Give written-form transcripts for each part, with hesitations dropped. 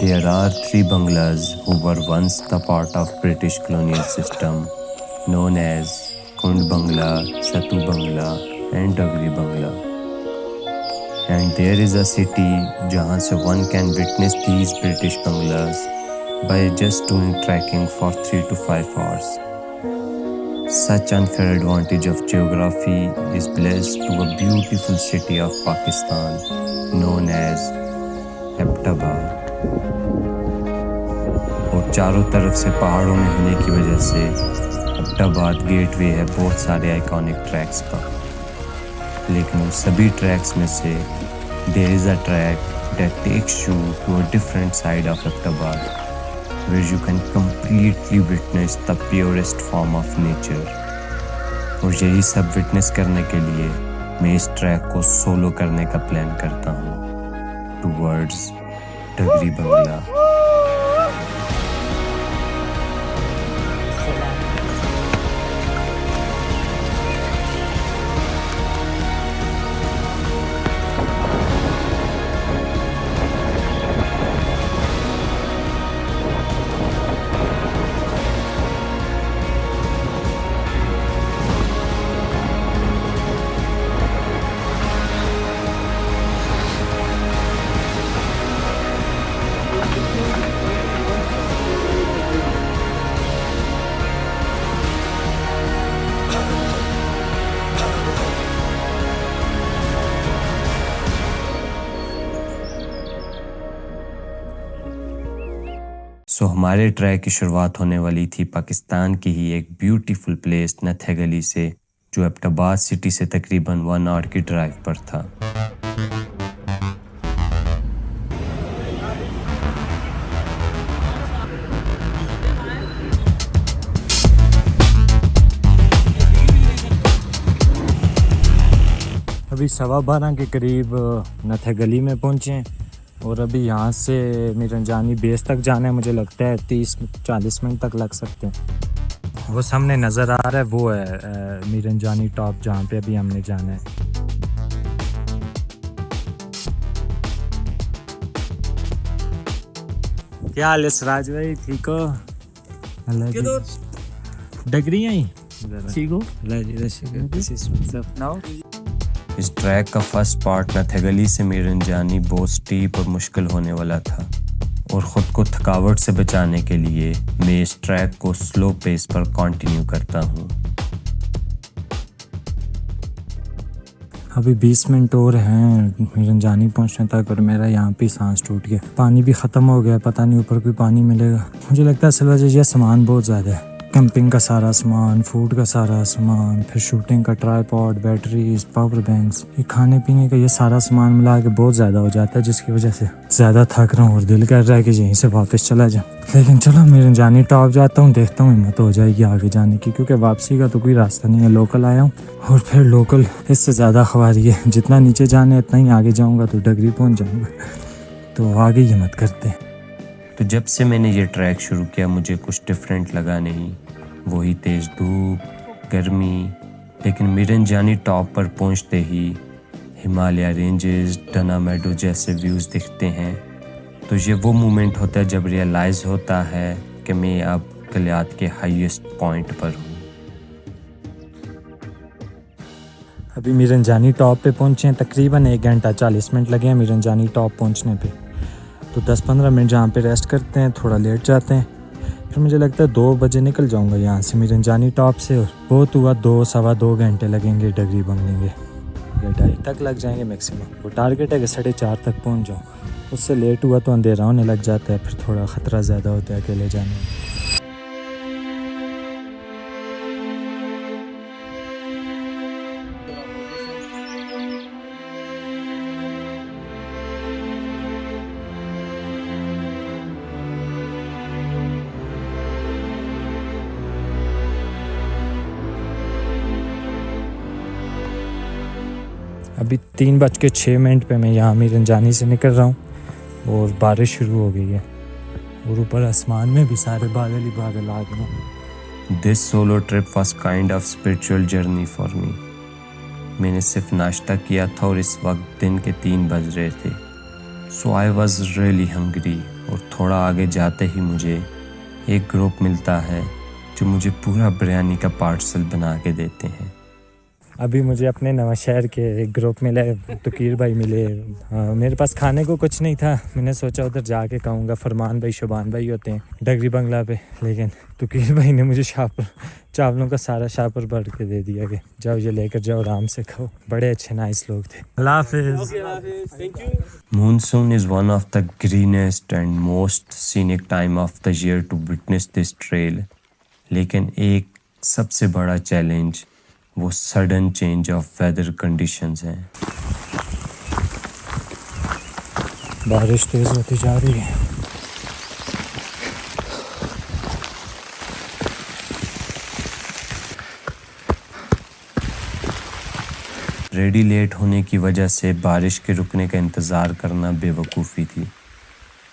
There are three bungalows who were once the part of British colonial system known as Kund Bangla, Satu Bangla and Dagri Bangla. And there is a city jahan se one can witness these British bungalows by just doing trekking for 3 to 5 hours. Such unfair advantage of geography is blessed to a beautiful city of Pakistan known as Abbottabad. और चारों तरफ से पहाड़ों में होने की वजह से अब्बोटाबाद गेटवे है बहुत सारे आइकॉनिक ट्रैक्स का। लेकिन उन सभी ट्रैक्स में से there is a track that takes you to a different side of Abbottabad where you can completely witness the purest form of nature. और यही सब विटनेस करने के लिए मैं इस ट्रैक को सोलो करने का प्लान करता हूँ टूवर्ड्स डगरी बंगला। हमारे ट्रैक की शुरुआत होने वाली थी पाकिस्तान की ही एक ब्यूटीफुल प्लेस नथेगली से, जो अब्बोटाबाद सिटी से तकरीबन 1 आवर की ड्राइव पर था। अभी 12:15 के करीब नथेगली में पहुँचे और अभी यहाँ से मीरंजानी बेस तक जाना है। मुझे लगता है 30-40 मिनट तक लग सकते हैं। वो सामने नज़र आ रहा है वो है मीरंजानी टॉप जहाँ पे अभी हमने जाना है। क्या हाल है सिराज भाई, ठीक हो? डगरी ही ठीक हो? इस ट्रैक का फर्स्ट पार्ट नथेगली से मीरंजानी बहुत स्टीप और मुश्किल होने वाला था और ख़ुद को थकावट से बचाने के लिए मैं इस ट्रैक को स्लो पेस पर कंटिन्यू करता हूँ। अभी 20 मिनट और हैं मीरंजानी पहुँचने तक और मेरा यहाँ पे सांस टूट गया। पानी भी ख़त्म हो गया, पता नहीं ऊपर कोई पानी मिलेगा। मुझे लगता है असल वजह यह सामान बहुत ज़्यादा है, कैंपिंग का सारा सामान, फूड का सारा सामान, फिर शूटिंग का ट्राइपॉड, बैटरीज, पावर बैंक्स, ये खाने पीने का ये सारा सामान मिला के बहुत ज़्यादा हो जाता है, जिसकी वजह से ज़्यादा थक रहा हूँ और दिल कर रहा है कि यहीं से वापस चला जाऊँ। लेकिन चलो मीरंजानी टॉप जाता हूँ, देखता हूँ हिम्मत हो जाएगी आगे जाने की, क्योंकि वापसी का तो कोई रास्ता नहीं है। लोकल आया हूँ और फिर लोकल इससे ज़्यादा ख्वारी है, जितना नीचे जाने इतना ही आगे जाऊँगा तो डगरी पहुँच जाऊँगा। तो आगे हिम्मत करते हैं। तो जब से मैंने ये ट्रैक शुरू किया मुझे कुछ डिफरेंट लगा नहीं, वही तेज़ धूप, गर्मी। लेकिन मीरंजानी टॉप पर पहुंचते ही हिमालय रेंजेस, डना मेडो जैसे व्यूज़ दिखते हैं। तो ये वो मोमेंट होता है जब रियलाइज़ होता है कि मैं अब गलियात के हाईएस्ट पॉइंट पर हूँ। अभी मीरंजानी टॉप पे पहुँचे हैं, तकरीबन 1 घंटा 40 मिनट लगे हैं मीरंजानी टॉप पहुँचने पे। तो 10-15 मिनट जहाँ पे रेस्ट करते हैं, थोड़ा लेट जाते हैं, फिर मुझे लगता है 2 बजे निकल जाऊंगा यहाँ से मीरंजानी टॉप से। और बहुत हुआ 2-2.25 घंटे लगेंगे डगरी बंगले के, 2:30 तक लग जाएंगे मैक्सिमम। वो टारगेट है कि 4:30 तक पहुँच जाऊँ। उससे लेट हुआ तो अंधेरा होने लग जाता है, फिर थोड़ा ख़तरा ज़्यादा होता है अकेले जाने में। अभी 3:06 पे मैं यहाँ मीरंजानी से निकल रहा हूँ और बारिश शुरू हो गई है और ऊपर आसमान में भी सारे बादल ही बादल आ गए हैं। This solo trip was kind of spiritual journey for me. मैंने सिर्फ नाश्ता किया था और इस वक्त दिन के 3 बज रहे थे। सो आई वॉज रियली हंग्री और थोड़ा आगे जाते ही मुझे एक ग्रुप मिलता है जो मुझे पूरा बिरयानी का पार्सल बना के देते हैं। अभी मुझे अपने नवा शहर के एक ग्रुप मिले, तुकीर भाई मिले। हाँ, मेरे पास खाने को कुछ नहीं था, मैंने सोचा उधर जाके कहूँगा। फरमान भाई शुबान भाई होते हैं डगरी बंगला पे, लेकिन तुकीर भाई ने मुझे शापर चावलों का सारा शापर भर के दे दिया कि जाओ ये लेकर जाओ, आराम से खाओ। बड़े अच्छे नाइस लोग थे। अल्लाह हाफिज़। Monsoon is one of the greenest and most scenic time of the year to witness this trail. लेकिन एक सबसे बड़ा चैलेंज वो sudden change of weather conditions हैं। बारिश तेज होती जा रही है। रेडी लेट होने की वजह से बारिश के रुकने का इंतज़ार करना बेवकूफ़ी थी,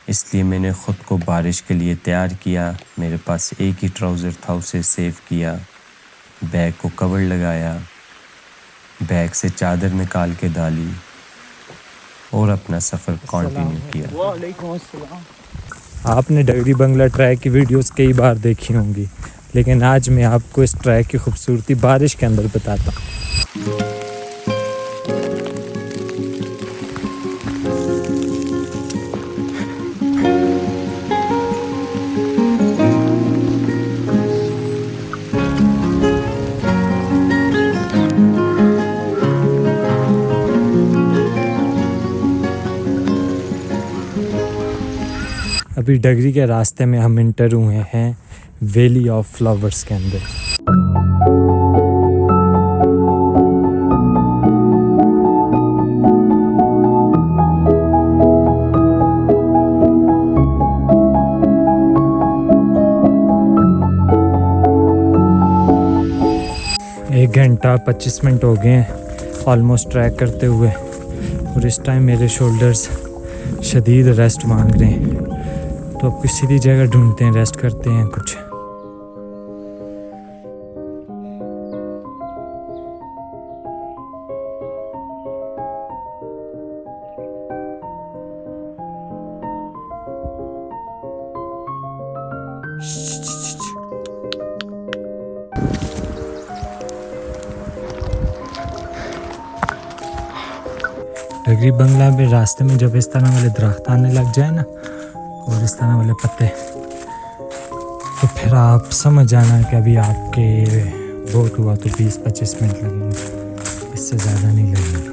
इसलिए मैंने ख़ुद को बारिश के लिए तैयार किया। मेरे पास एक ही ट्राउज़र था, उसे सेव किया, बैग को कवर लगाया, बैग से चादर निकाल के डाली और अपना सफ़र कंटिन्यू किया। आपने डगरी बंगला ट्रैक की वीडियोस कई बार देखी होंगी, लेकिन आज मैं आपको इस ट्रैक की खूबसूरती बारिश के अंदर बताता हूँ। अभी डगरी के रास्ते में हम इंटर हुए हैं वैली ऑफ फ्लावर्स के अंदर। एक घंटा 25 मिनट हो गए हैं ऑलमोस्ट ट्रैक करते हुए, और इस टाइम मेरे शोल्डर्स शदीद रेस्ट मांग रहे हैं। तो अब किसी भी जगह ढूंढते हैं, रेस्ट करते हैं कुछ। डगरी बंगला में रास्ते में जब इस तरह वाले दरख्त आने लग जाए ना, और इस तरह वाले पत्ते, तो फिर आप समझ जाना कि अभी आपके बहुत हुआ तो 20-25 मिनट लगेंगे, इससे ज़्यादा नहीं लगेंगे।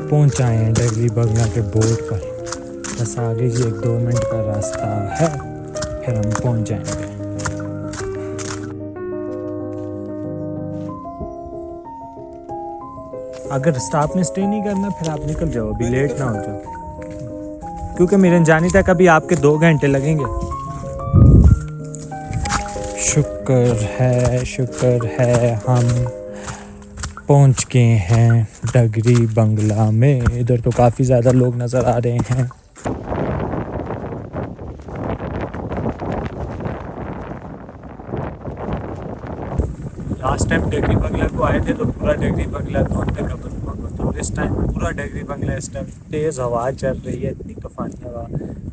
पहुंच आए हैं डगरी बंगला के बोर्ड पर। बस आगे जी 1-2 मिनट का रास्ता है, फिर हम पहुंच जाएंगे। अगर स्टॉप में स्टे नहीं करना फिर आप निकल जाओ, अभी लेट ना हो जाओ, क्योंकि मेरे जाने तक अभी आपके 2 घंटे लगेंगे। शुक्र है हम पहुंच गए हैं डगरी बंगला में। इधर तो काफ़ी ज़्यादा लोग नज़र आ रहे हैं। लास्ट टाइम डगरी बंगला को आए थे तो पूरा डगरी बंगला धुंध में कवर हुआ था, और इस टाइम पूरा डगरी बंगला, इस टाइम तेज़ हवा चल रही है, इतनी तूफानी हवा।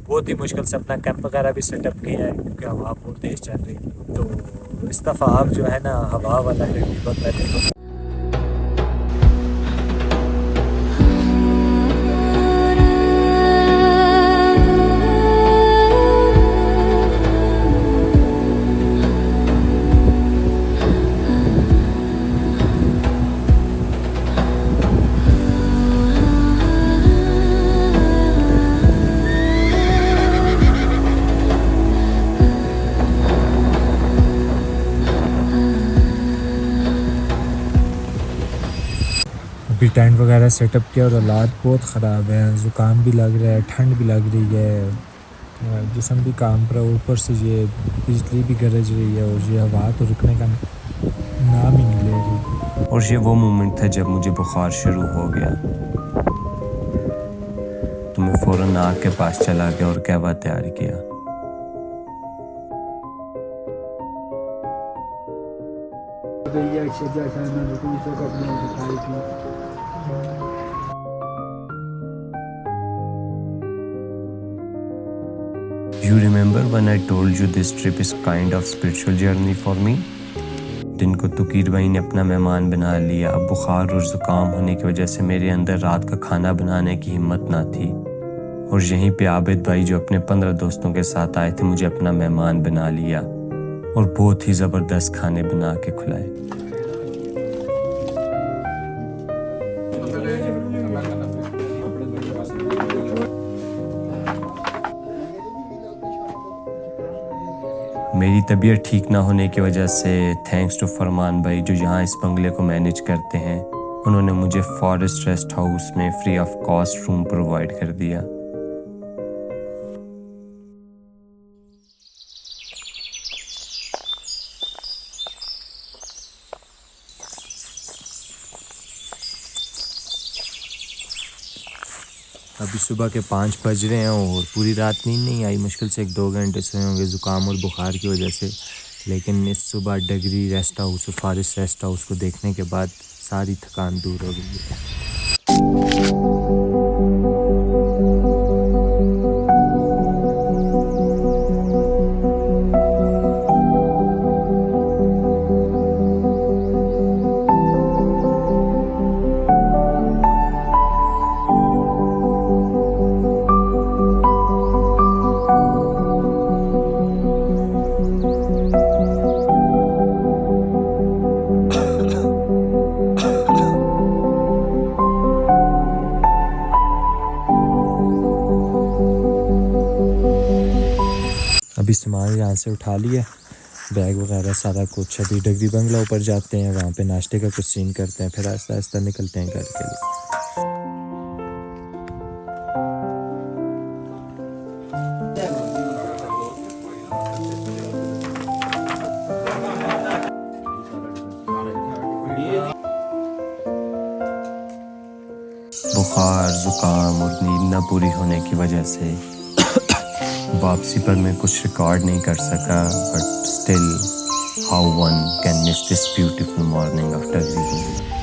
बहुत ही मुश्किल से अपना कैंप वगैरह भी सेटअप किया है क्योंकि हवा बहुत तेज़ चल रही है। तो इस दफ़ा आप जो है ना हवा वाला डगरी बंगला देखो। अभी टेंट वगैरह सेटअप किया और हालात बहुत ख़राब है, ज़ुकाम भी लग रहा है, ठंड भी लग रही है, जिस्म भी काम पर, ऊपर से ये बिजली भी गरज रही है, और ये हवा तो रुकने का नाम ही नहीं ले रही। और ये वो मोमेंट था जब मुझे बुखार शुरू हो गया, तो मैं फ़ौरन आग के पास चला गया और कहवा तैयार किया। You remember when I told you this trip is kind of spiritual journey for me? दिन को तुकीर भाई ने अपना मेहमान बना लिया। अब बुखार और ज़ुकाम होने की वजह से मेरे अंदर रात का खाना बनाने की हिम्मत ना थी, और यहीं पे आबिद भाई जो अपने 15 दोस्तों के साथ आए थे मुझे अपना मेहमान बना लिया और बहुत ही ज़बरदस्त खाने बना के खिलाए। मेरी तबीयत ठीक ना होने की वजह से थैंक्स टू फरमान भाई जो यहाँ इस बंगले को मैनेज करते हैं, उन्होंने मुझे फॉरेस्ट रेस्ट हाउस में free of cost room provide कर दिया। अभी सुबह के 5 बज रहे हैं और पूरी रात नींद नहीं आई, मुश्किल से 1-2 घंटे सोए होंगे ज़ुकाम और बुखार की वजह से। लेकिन इस सुबह डगरी रेस्ट हाउस और फॉरेस्ट रेस्ट हाउस को देखने के बाद सारी थकान दूर हो गई है। अभी सामान यहाँ से उठा लिया, बैग वगैरह सारा कुछ। अभी डगरी बंगला ऊपर जाते हैं, वहाँ पे नाश्ते का कुछ सीन करते हैं, फिर आहिस्ता आहिस्ता निकलते हैं घर के लिए। बुखार, ज़ुकाम और नींद न पूरी होने की वजह से वापसी पर मैं कुछ रिकॉर्ड नहीं कर सका, but still how one can miss this beautiful morning of Dogri Bangla.